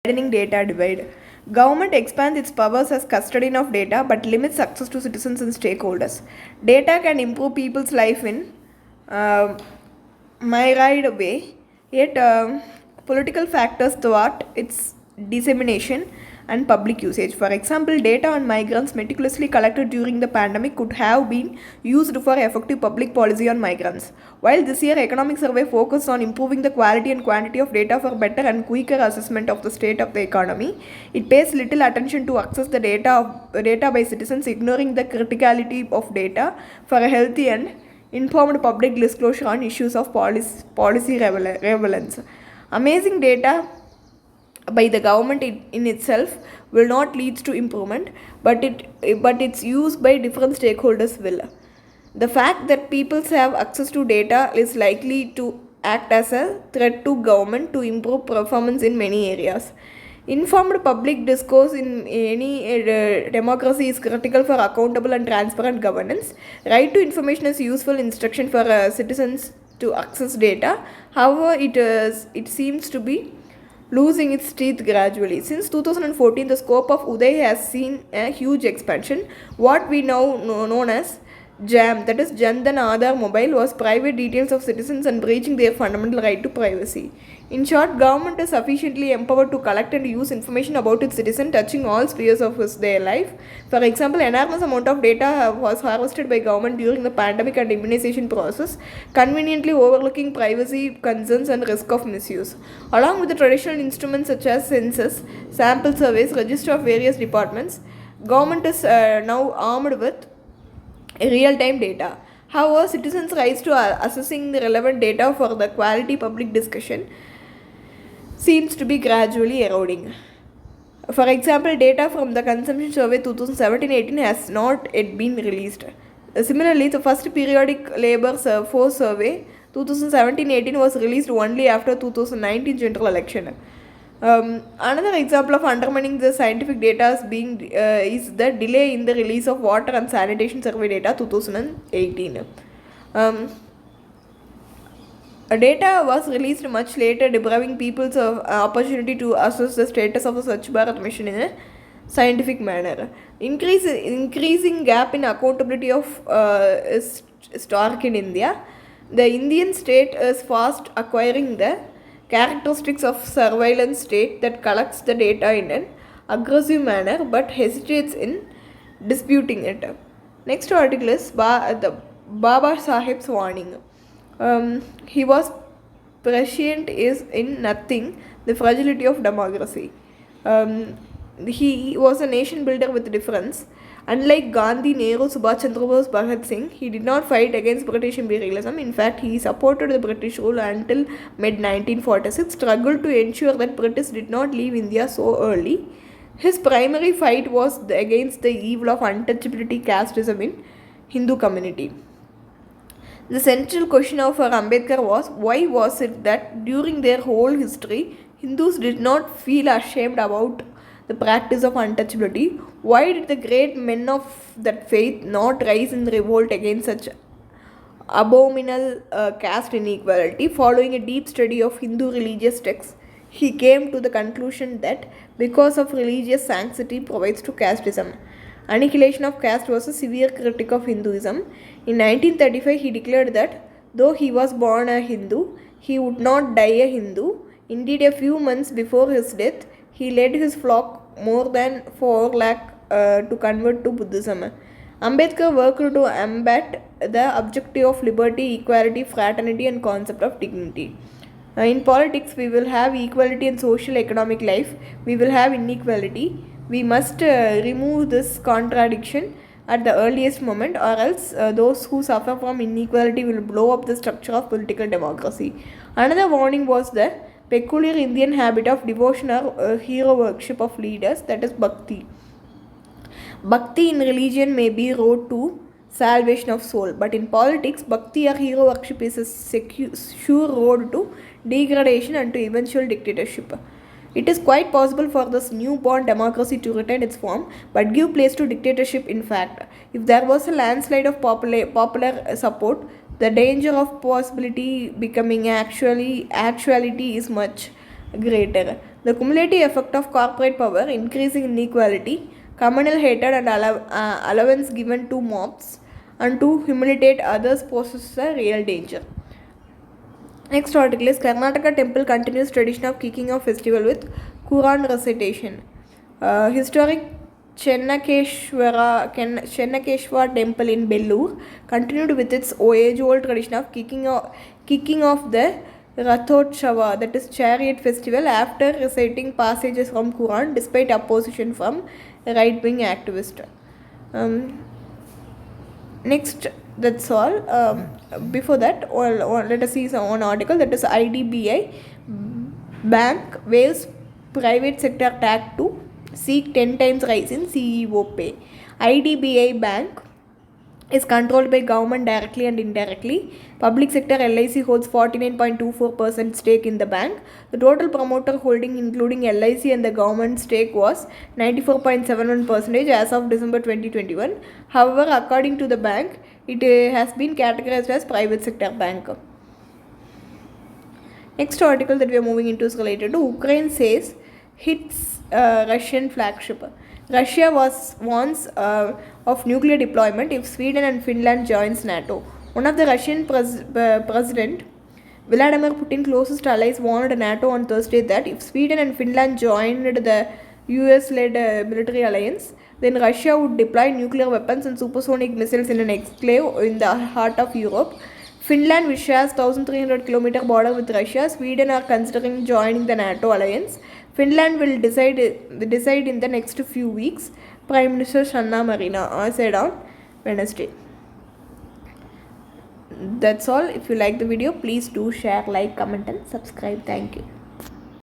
widening data divide. Government expands its powers as custodian of data but limits access to citizens and stakeholders. Data can improve people's life in uh, myriad way, yet political factors thwart its dissemination and public usage. For example, data on migrants meticulously collected during the pandemic could have been used for effective public policy on migrants. While this year economic survey focused on improving the quality and quantity of data for better and quicker assessment of the state of the economy, it pays little attention to access the data by citizens, ignoring the criticality of data for a healthy and informed public disclosure on issues of policy relevance. Amazing data by the government in itself will not lead to improvement, but its use by different stakeholders will. The fact that people have access to data is likely to act as a threat to government to improve performance in many areas. Informed public discourse in any democracy is critical for accountable and transparent governance. Right to information is useful instruction for citizens to access data. However, it seems to be losing its teeth gradually. Since 2014, the scope of Uday has seen a huge expansion. What we now known as JAM, that is Jan Dhan Aadhaar Mobile, was private details of citizens and breaching their fundamental right to privacy. In short, government is sufficiently empowered to collect and use information about its citizen touching all spheres of their life. For example, enormous amount of data was harvested by government during the pandemic and immunization process, conveniently overlooking privacy concerns and risk of misuse. Along with the traditional instruments such as census, sample surveys, register of various departments, government is now armed with real-time data. However, citizens' rights to assessing the relevant data for the quality public discussion seems to be gradually eroding. For example, data from the Consumption Survey 2017-18 has not yet been released. Similarly, the first periodic labor force survey 2017-18 was released only after 2019 general election. Another example of undermining the scientific data is the delay in the release of water and sanitation survey data 2018. Data was released much later, depriving people's opportunity to assess the status of the Swachh Bharat mission in a scientific manner. Increasing gap in accountability is stark in India. The Indian state is fast acquiring the characteristics of surveillance state that collects the data in an aggressive manner but hesitates in disputing it. Next article is the Babasahib's warning. He was prescient is in nothing the fragility of democracy. He was a nation builder with difference. Unlike Gandhi, Nehru, Subhash Chandra Bose, Bhagat Singh, he did not fight against British imperialism. In fact, he supported the British rule until mid 1946, struggled to ensure that British did not leave India so early. His primary fight was against the evil of untouchability casteism in Hindu community. The central question of Ambedkar was, why was it that during their whole history, Hindus did not feel ashamed about the practice of untouchability? Why did the great men of that faith not rise in revolt against such abominable caste inequality? Following a deep study of Hindu religious texts, he came to the conclusion that because of religious sanctity provides to casteism, annihilation of caste was a severe critic of Hinduism. In 1935, he declared that though he was born a Hindu, he would not die a Hindu. Indeed, a few months before his death, he led his flock more than 4 lakh to convert to Buddhism. Ambedkar worked to embed the objective of liberty, equality, fraternity, and concept of dignity. In politics, we will have equality in social economic life. We will have inequality. We must remove this contradiction at the earliest moment, or else those who suffer from inequality will blow up the structure of political democracy. Another warning was the peculiar Indian habit of devotion or hero worship of leaders, that is bhakti. Bhakti in religion may be road to salvation of soul, but in politics, bhakti or hero worship is a sure road to degradation and to eventual dictatorship. It is quite possible for this newborn democracy to retain its form, but give place to dictatorship. In fact, if there was a landslide of popular support, the danger of possibility becoming actuality is much greater. The cumulative effect of corporate power, increasing inequality, communal hatred, and allowance given to mobs and to humiliate others poses a real danger. Next article is Karnataka temple continues tradition of kicking off festival with Quran recitation. Historic Chennakeshwar temple in Bellur continued with its age-old tradition of kicking off the Rathotshava, that is chariot festival, after reciting passages from Quran despite opposition from right-wing activists. Next, that's all. Before that, let us see one article, that is IDBI Bank waives private sector tax to seek 10 times rise in CEO pay. IDBI Bank is controlled by government directly and indirectly. Public sector LIC holds 49.24% stake in the bank. The total promoter holding including LIC and the government stake was 94.71% as of December 2021. However, according to the bank, it has been categorized as private sector bank. Next article that we are moving into is related to Ukraine says hits Russian flagship. Russia was warns of nuclear deployment if Sweden and Finland joins NATO. One of the Russian President Vladimir Putin's closest allies warned NATO on Thursday that if Sweden and Finland joined the US-led military alliance, then Russia would deploy nuclear weapons and supersonic missiles in an enclave in the heart of Europe. Finland, which shares 1,300 km border with Russia, Sweden are considering joining the NATO alliance. Finland will decide in the next few weeks, Prime Minister Sanna Marina said on Wednesday. That's all. If you like the video, please do share, like, comment and subscribe. Thank you.